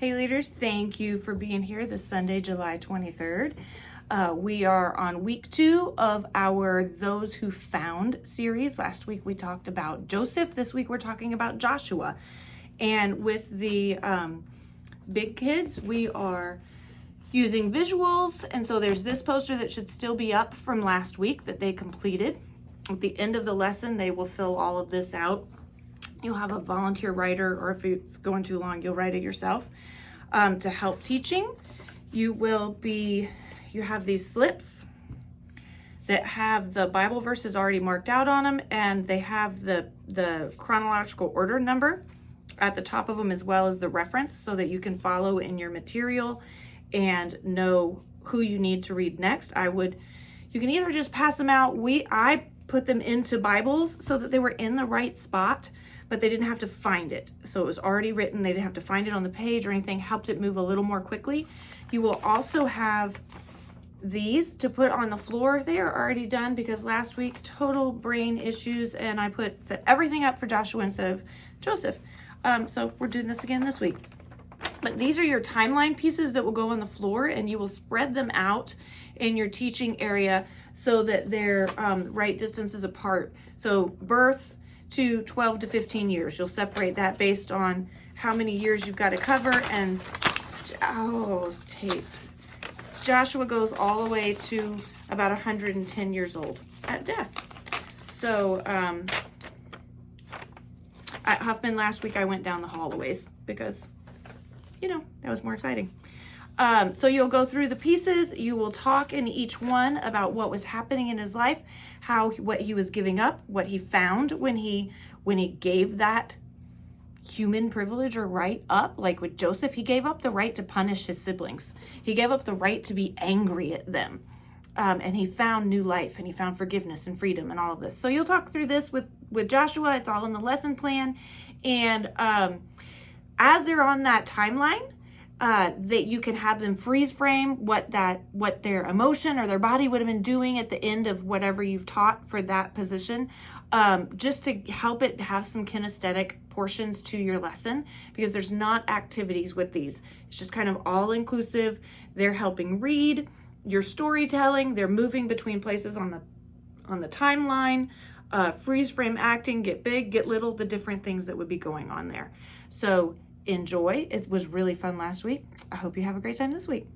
Hey leaders, thank you for being here this Sunday, July 23rd. We are on week 2 of our Those Who Found series. Last week we talked about Joseph. This week we're talking about Joshua. And with the big kids, we are using visuals. And so there's this poster that should still be up from last week that they completed. At the end of the lesson, they will fill all of this out. You'll have a volunteer writer, or if it's going too long, you'll write it yourself to help teaching. You have these slips that have the Bible verses already marked out on them, and they have the chronological order number at the top of them, as well as the reference, so that you can follow in your material and know who you need to read next. You can either just pass them out. I put them into Bibles so that they were in the right spot, but they didn't have to find it. So it was already written. They didn't have to find it on the page or anything. Helped it move a little more quickly. You will also have these to put on the floor. They are already done because last week, total brain issues, and I set everything up for Joshua instead of Joseph. So we're doing this again this week. But these are your timeline pieces that will go on the floor, and you will spread them out in your teaching area so that they're right distances apart. So birth to 12 to 15 years. You'll separate that based on how many years you've got to cover. And tape. Joshua goes all the way to about 110 years old at death. So at Huffman last week, I went down the hall a ways because, that was more exciting. So you'll go through the pieces. You will talk in each one about what was happening in his life, what he was giving up, what he found when he gave that human privilege or right up. Like with Joseph, he gave up the right to punish his siblings. He gave up the right to be angry at them. And he found new life, and he found forgiveness and freedom and all of this. So you'll talk through this with Joshua. It's all in the lesson plan. And as they're on that timeline, that you can have them freeze frame what their emotion or their body would have been doing at the end of whatever you've taught for that position, just to help it have some kinesthetic portions to your lesson, because there's not activities with these. It's just kind of all inclusive. They're helping read your storytelling. They're moving between places on the timeline, freeze frame acting, get big, get little, the different things that would be going on there. So enjoy. It was really fun last week. I hope you have a great time this week.